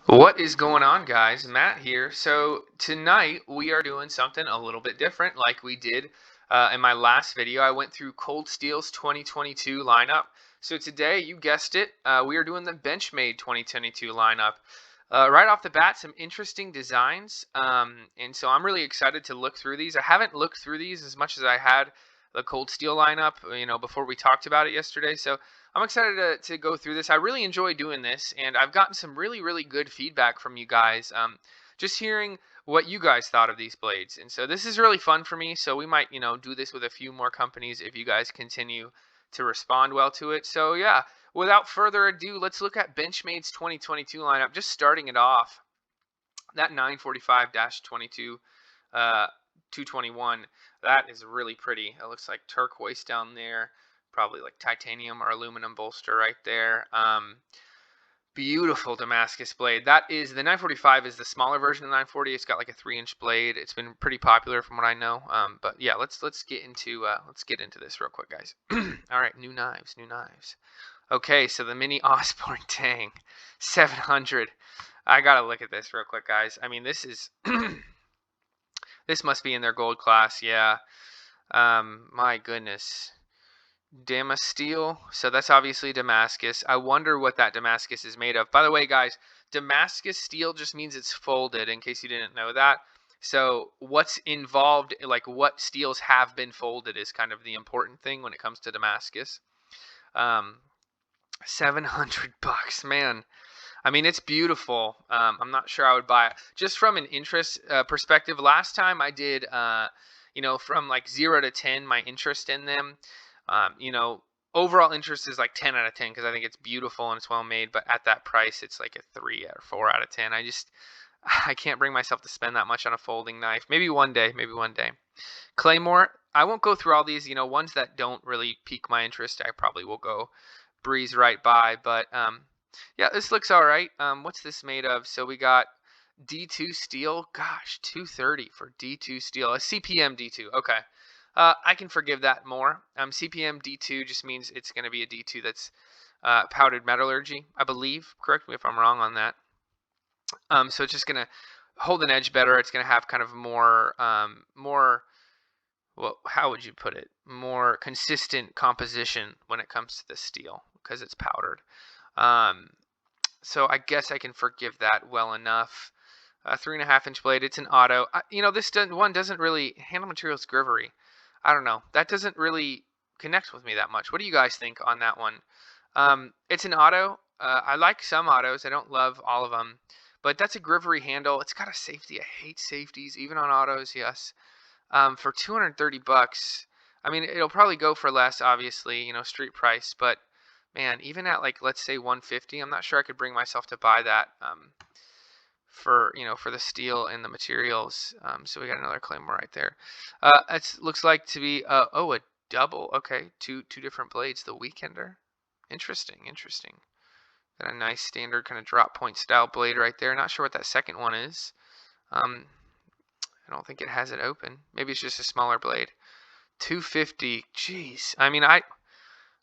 What is going on, guys? Matt here. So tonight we are doing something a little bit different like we did in my last video. I went through Cold Steel's 2022 lineup. So today, you guessed it, we are doing the Benchmade 2022 lineup. Right off the bat, some interesting designs. And so I'm really excited to look through these. I haven't looked through these as much as I had the Cold Steel lineup, before we talked about it yesterday. So I'm excited to go through this. I really enjoy doing this, and I've gotten some really, really good feedback from you guys. Just hearing what you guys thought of these blades. And so this is really fun for me. So we might, do this with a few more companies if you guys continue to respond well to it. So yeah, without further ado, let's look at Benchmade's 2022 lineup. Just starting it off, that 945-22 221, that is really pretty. It looks like turquoise down there, probably like titanium or aluminum bolster right there. Beautiful Damascus blade. That is the 945 is the smaller version of the 940. It's got like a 3-inch blade. It's been pretty popular from what I know. But yeah, let's get into this real quick, guys. All right, new knives. Okay, so the mini Osborne Tang 700. I gotta look at this real quick, guys. I mean, this is this must be in their gold class. Yeah. My goodness. Damascus steel. So that's obviously Damascus. I wonder what that Damascus is made of. By the way, guys, Damascus steel just means it's folded, in case you didn't know that. So what's involved, like what steels have been folded, is kind of the important thing when it comes to Damascus. 700 bucks, man. I mean, it's beautiful. I'm not sure I would buy it. Just from an interest perspective, last time I did, from like 0 to 10, my interest in them, overall interest is like 10 out of 10 because I think it's beautiful and it's well made. But at that price, it's like a 3 or 4 out of 10. I can't bring myself to spend that much on a folding knife. Maybe one day. Claymore, I won't go through all these, ones that don't really pique my interest. I probably will go breeze right by. But yeah, this looks all right. What's this made of? So we got D2 steel. Gosh, 230 for D2 steel. A CPM D2. Okay. I can forgive that more. CPM D2 just means it's going to be a D2 that's powdered metallurgy, I believe. Correct me if I'm wrong on that. So it's just going to hold an edge better. It's going to have kind of more, well, how would you put it? More consistent composition when it comes to the steel because it's powdered. So I guess I can forgive that well enough. 3.5-inch blade. It's an auto. This one doesn't really handle materials grivery. I don't know. That doesn't really connect with me that much. What do you guys think on that one? It's an auto. I like some autos. I don't love all of them. But that's a grivery handle. It's got a safety. I hate safeties, even on autos, yes. For 230 bucks, I mean, it'll probably go for less, obviously, street price. But, man, even at, like, let's say 150, I'm not sure I could bring myself to buy that for the steel and the materials. So we got another Claymore right there. It looks like to be a double. Okay, two different blades. The Weekender. Interesting. Got a nice standard kind of drop point style blade right there. Not sure what that second one is. I don't think it has it open. Maybe it's just a smaller blade. 250. Jeez. I mean,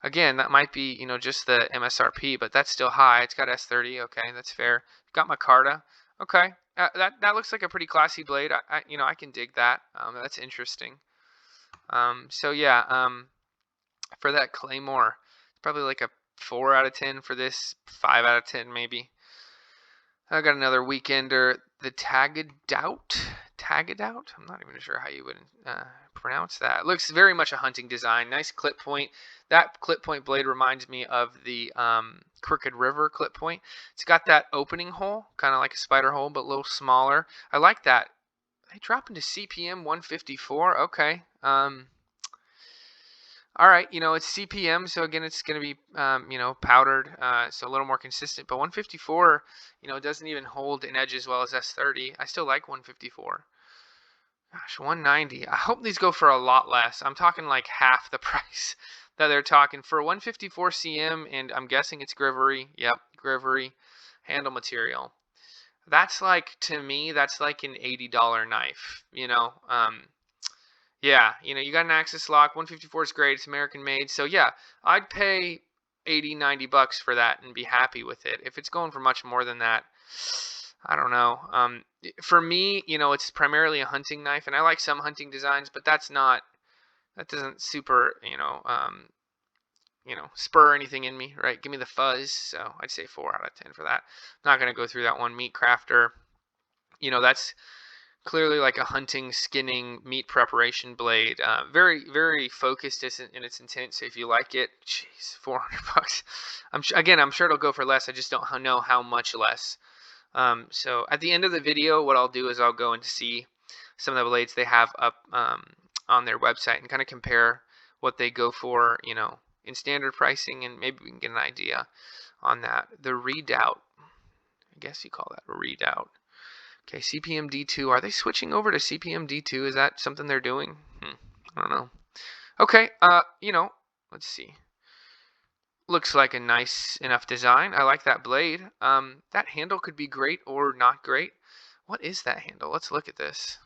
again, that might be just the MSRP, but that's still high. It's got S30. Okay, that's fair. Got Micarta. Okay, that looks like a pretty classy blade. I can dig that. That's interesting. So yeah, for that Claymore, it's probably like a 4 out of 10 for this, 5 out of 10 maybe. I got another Weekender, the Tagadout. I'm not even sure how you would pronounce that. It looks very much a hunting design. Nice clip point. That clip point blade reminds me of the Crooked River clip point. It's got that opening hole, kind of like a spider hole, but a little smaller. I like that. They drop into CPM 154. Okay. All right, it's CPM, so again, it's going to be, powdered, so a little more consistent. But 154, doesn't even hold an edge as well as S30. I still like 154. Gosh, 190. I hope these go for a lot less. I'm talking like half the price that they're talking for 154 cm, and I'm guessing it's grivery. Yep, grivery handle material. That's like, to me, that's like an $80 knife, Yeah, you got an Axis lock. 154 is great. It's American made. So yeah, I'd pay 80, 90 bucks for that and be happy with it. If it's going for much more than that, I don't know. For me, it's primarily a hunting knife, and I like some hunting designs, but that doesn't super, spur anything in me, right? Give me the fuzz. So I'd say 4 out of 10 for that. I'm not gonna go through that one. Meat crafter. That's clearly like a hunting, skinning, meat preparation blade. Very, very focused in its intent. So if you like it, jeez, $400. I'm sure it'll go for less. I just don't know how much less. So at the end of the video, what I'll do is I'll go and see some of the blades they have up on their website and kind of compare what they go for, in standard pricing, and maybe we can get an idea on that. The Redoubt, I guess you call that a Redoubt. Okay, CPM D2. Are they switching over to CPM D2? Is that something they're doing? I don't know. Okay, let's see. Looks like a nice enough design. I like that blade. That handle could be great or not great. What is that handle? Let's look at this.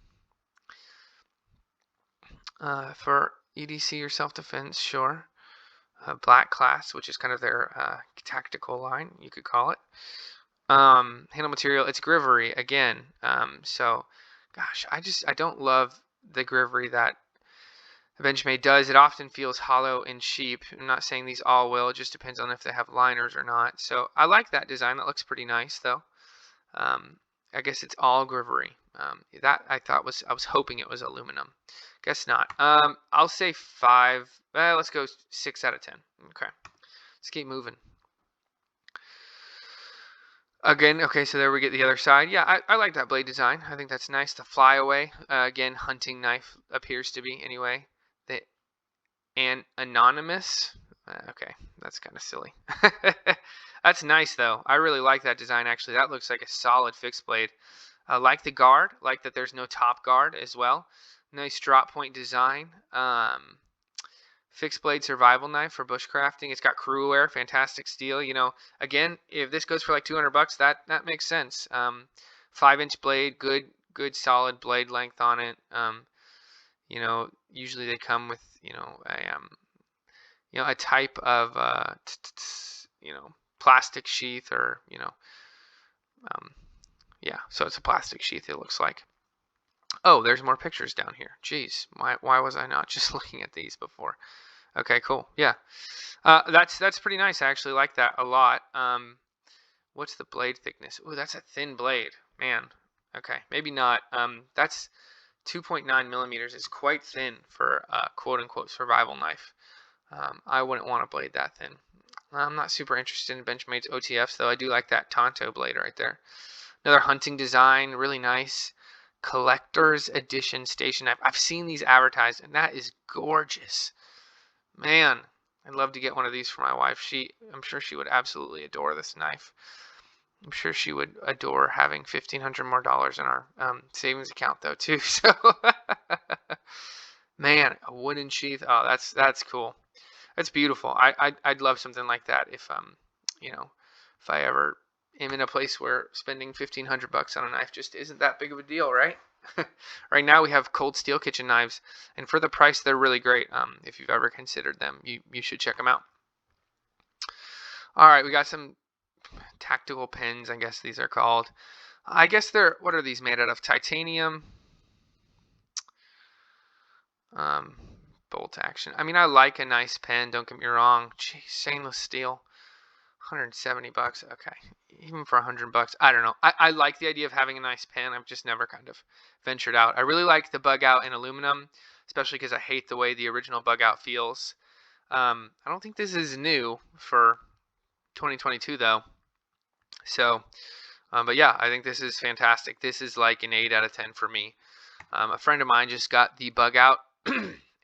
For EDC or self-defense, sure. Black class, which is kind of their tactical line, you could call it. Handle material, it's Grivery again. So, gosh, I don't love the Grivery that Benchmade does. It often feels hollow and cheap. I'm not saying these all will. It just depends on if they have liners or not. So I like that design. That looks pretty nice, though. I guess it's all Grivery. That I was hoping it was aluminum. Guess not. I'll say 5. Let's go 6 out of 10. Okay. Let's keep moving. Again, okay, so there we get the other side. Yeah, I like that blade design. I think that's nice. The flyaway, again, hunting knife appears to be anyway. And anonymous. Okay, that's kind of silly. That's nice though. I really like that design actually. That looks like a solid fixed blade. I like the guard. Like that there's no top guard as well. Nice drop point design. Fixed blade survival knife for bushcrafting. It's got crew wear, fantastic steel. Again, if this goes for like $200, that makes sense. 5-inch blade, good solid blade length on it. Usually they come with a type of plastic sheath, or yeah. So it's a plastic sheath. It looks like. Oh, there's more pictures down here. Jeez, why was I not just looking at these before? Okay, cool. Yeah, that's pretty nice. I actually like that a lot. What's the blade thickness? Oh, that's a thin blade, man. Okay, maybe not. That's 2.9 millimeters. It's quite thin for a quote-unquote survival knife. I wouldn't want a blade that thin. I'm not super interested in Benchmade's OTFs, though. I do like that Tonto blade right there. Another hunting design, really nice. Collector's Edition station knife. I've seen these advertised, and that is gorgeous. Man, I'd love to get one of these for my wife. I'm sure she would absolutely adore this knife. I'm sure she would adore having $1,500 more in our savings account, though, too. So, man, a wooden sheath. Oh, that's cool. That's beautiful. I'd love something like that if if I ever am in a place where spending $1,500 on a knife just isn't that big of a deal, right? Right now we have cold steel kitchen knives, and for the price, they're really great. If you've ever considered them, you should check them out. All right, we got some tactical pens, I guess these are called. I guess what are these made out of? Titanium. Bolt action. I mean, I like a nice pen, don't get me wrong. Geez, stainless steel. $170. Okay. Even for $100, I don't know. I like the idea of having a nice pen. I've just never kind of ventured out. I really like the bug out in aluminum, especially because I hate the way the original bug out feels. I don't think this is new for 2022 though. So, but yeah, I think this is fantastic. This is like an 8 out of 10 for me. A friend of mine just got the bug out,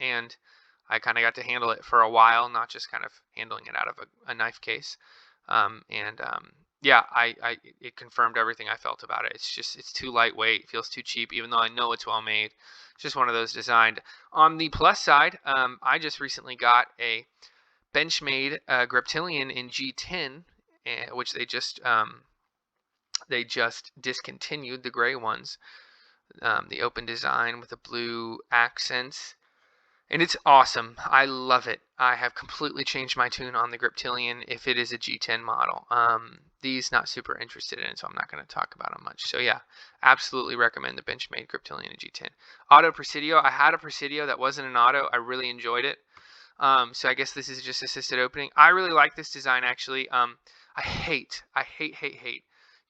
and I kind of got to handle it for a while, not just kind of handling it out of a knife case. Yeah, it confirmed everything I felt about it. It's too lightweight. It feels too cheap, even though I know it's well made. It's just one of those designed. On the plus side, I just recently got a Benchmade Griptilian in G10, which they just discontinued the gray ones. The open design with the blue accents. And it's awesome. I love it. I have completely changed my tune on the Griptilian if it is a G10 model. These not super interested in, so I'm not going to talk about them much. So yeah, absolutely recommend the Benchmade Griptilian in G10. Auto Presidio. I had a Presidio that wasn't an auto. I really enjoyed it. So I guess this is just assisted opening. I really like this design actually. I hate.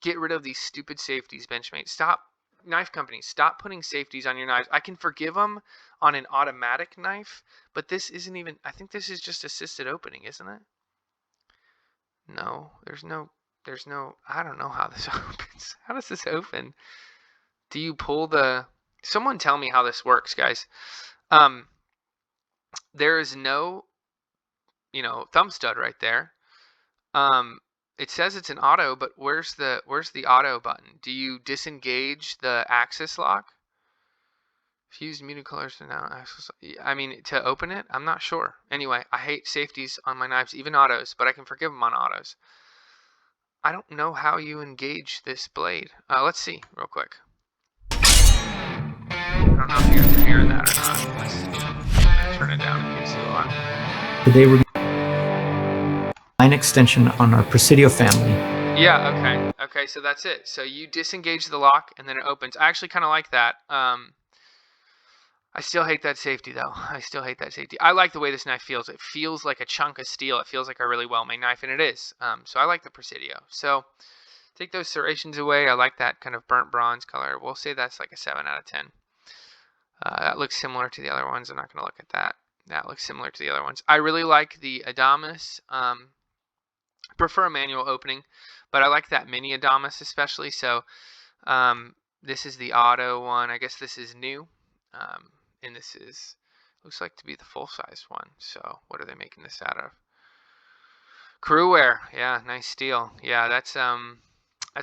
Get rid of these stupid safeties, Benchmade. Stop. Knife companies, stop putting safeties on your knives. I can forgive them on an automatic knife, but this isn't even, I think this is just assisted opening, isn't it? No, I don't know how this opens. How does this open? Do you pull someone tell me how this works, guys. There is no, thumb stud right there. It says it's an auto, but where's the auto button? Do you disengage the axis lock? Fused muted colors to now axis. I mean, to open it, I'm not sure. Anyway, I hate safeties on my knives, even autos, but I can forgive them on autos. I don't know how you engage this blade. Let's see real quick. I don't know if you guys are hearing that or not. Let's turn it down in case you are. Today we're line extension on our Presidio family. Yeah, okay, so that's it. So you disengage the lock and then it opens. I actually kind of like that. I still hate that safety though. I like the way this knife feels. It feels like a chunk of steel. It feels like a really well-made knife, and it is. So I like the Presidio. So take those serrations away. I like that kind of burnt bronze color. We'll say that's like a 7 out of 10. That looks similar to the other ones. I'm not going to look at that. That looks similar to the other ones. I really like the Adamas. I prefer a manual opening, but I like that mini Adamas especially. So this is the auto one. I guess this is new. And this looks like to be the full-size one. So what are they making this out of? Crew wear. Yeah, nice steel. Yeah, that's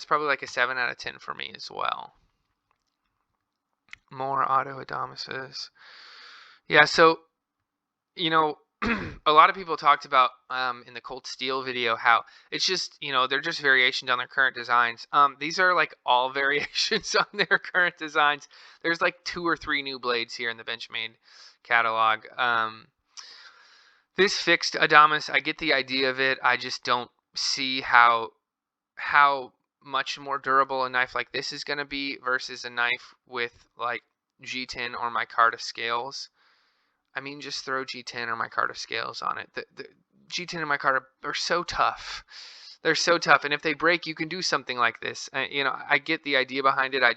probably like a 7 out of 10 for me as well. More auto Adamases. Yeah, so a lot of people talked about in the Cold Steel video how it's just, they're just variations on their current designs. These are like all variations on their current designs. There's like 2 or 3 new blades here in the Benchmade catalog. This fixed Adamas, I get the idea of it. I just don't see how much more durable a knife like this is going to be versus a knife with like G10 or micarta scales. I mean, just throw G10 or micarta scales on it. The G10 and micarta are so tough. They're so tough, and if they break, you can do something like this. I get the idea behind it. I'm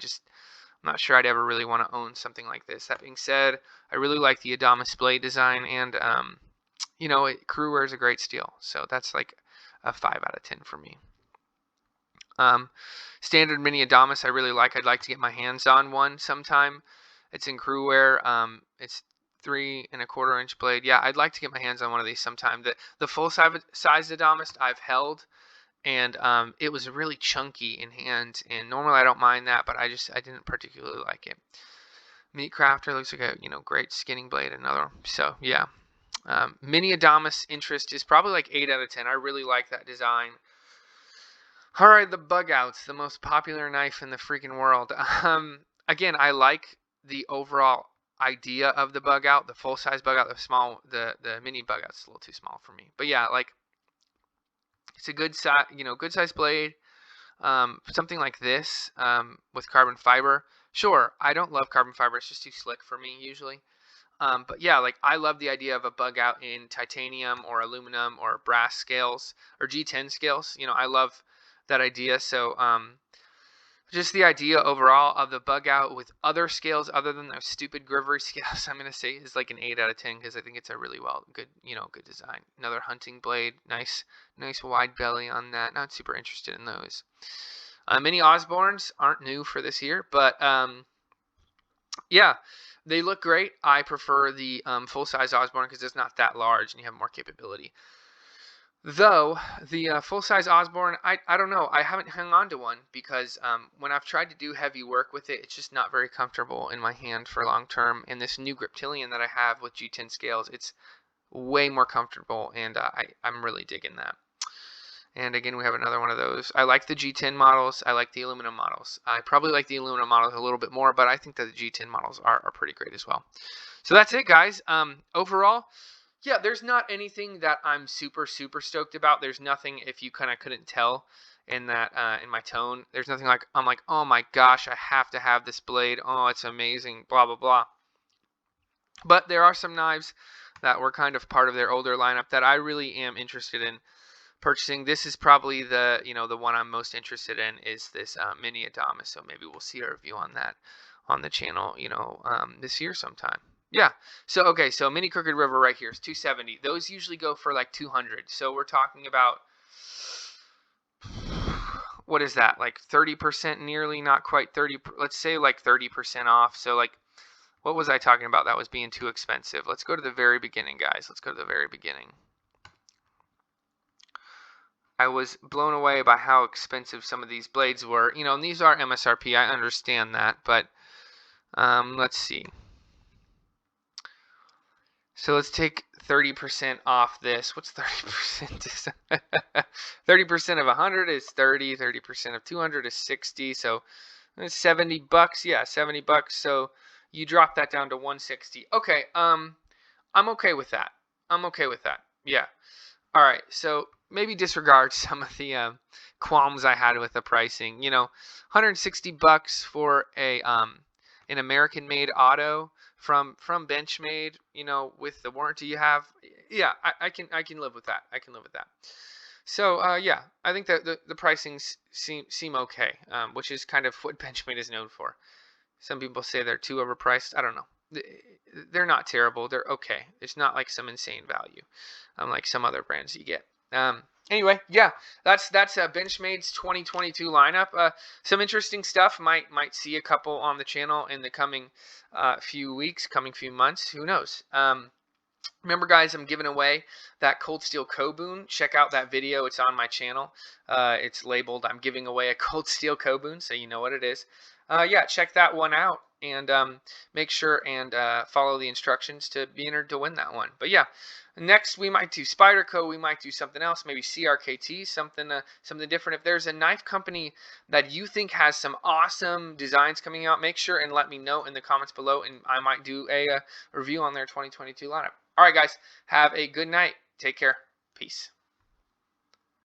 not sure I'd ever really want to own something like this. That being said, I really like the Adamas blade design, and crew wear is a great steel. So that's like a 5 out of 10 for me. Standard mini Adamas I really like. I'd like to get my hands on one sometime. It's in crew wear. It's 3 1/4 inch blade. Yeah, I'd like to get my hands on one of these sometime. The full size Adamas I've held, and it was really chunky in hand. And normally I don't mind that, but I didn't particularly like it. Meat Crafter looks like a great skinning blade. Another. So yeah, mini Adamas interest is probably like 8 out of 10. I really like that design. All right, the bug outs, the most popular knife in the freaking world. Again, I like the overall idea of the bug out, the full size bug out. The mini bug out's a little too small for me, but yeah, like it's a good size blade. Something like this with carbon fiber. Sure, I don't love carbon fiber. It's just too slick for me usually. But yeah, like I love the idea of a bug out in titanium or aluminum or brass scales or G10 scales. I love that idea. So just the idea overall of the bug out with other scales other than those stupid Grivery scales, I'm going to say is like an 8 out of 10 because I think it's a really good design. Another hunting blade, nice wide belly on that. Not super interested in those. Mini Osbornes aren't new for this year, but yeah, they look great. I prefer the full-size Osborne because it's not that large and you have more capability. Though, the full-size Osborne, I don't know. I haven't hung on to one because when I've tried to do heavy work with it, it's just not very comfortable in my hand for long term. And this new Griptilian that I have with G10 scales, it's way more comfortable, and I'm really digging that. And again, we have another one of those. I like the G10 models. I like the aluminum models. I probably like the aluminum models a little bit more, but I think that the G10 models are pretty great as well. So that's it, guys. Overall, yeah, there's not anything that I'm super stoked about. There's nothing, if you kind of couldn't tell in that in my tone, there's nothing like I'm like, oh my gosh, I have to have this blade. Oh, it's amazing. Blah blah blah. But there are some knives that were kind of part of their older lineup that I really am interested in purchasing. This is probably the the one I'm most interested in is this mini Adamas. So maybe we'll see a review on that on the channel, this year sometime. Yeah. So okay, so mini Crooked River right here is 270. Those usually go for like 200. So we're talking about, what is that? Like 30% nearly, not quite 30. Let's say like 30% off. So like, what was I talking about that was being too expensive? Let's go to the very beginning, guys. Let's go to the very beginning. I was blown away by how expensive some of these blades were. And these are MSRP. I understand that, but let's see. So let's take 30% off this. What's 30%? 30% of 100 is 30. 30% of 200 is 60. So it's $70. Yeah, $70. So you drop that down to 160. Okay. I'm okay with that. I'm okay with that. Yeah. All right. So maybe disregard some of the qualms I had with the pricing. $160 for an American-made auto from Benchmade, with the warranty you have. Yeah, I can live with that. I can live with that. So yeah, I think that the pricings seem okay, which is kind of what Benchmade is known for. Some people say they're too overpriced. I don't know. They're not terrible. They're okay. It's not like some insane value, like some other brands you get. Anyway, yeah, that's Benchmade's 2022 lineup. Some interesting stuff. Might see a couple on the channel in the coming few weeks, coming few months. Who knows? Remember, guys, I'm giving away that Cold Steel Kobun. Check out that video. It's on my channel. It's labeled I'm giving away a Cold Steel Kobun, so you know what it is. Yeah, check that one out, and make sure and follow the instructions to be entered to win that one. But yeah, next we might do Spyderco. We might do something else, maybe CRKT, something different. If there's a knife company that you think has some awesome designs coming out, make sure and let me know in the comments below, and I might do a review on their 2022 lineup. All right, guys, have a good night. Take care. Peace.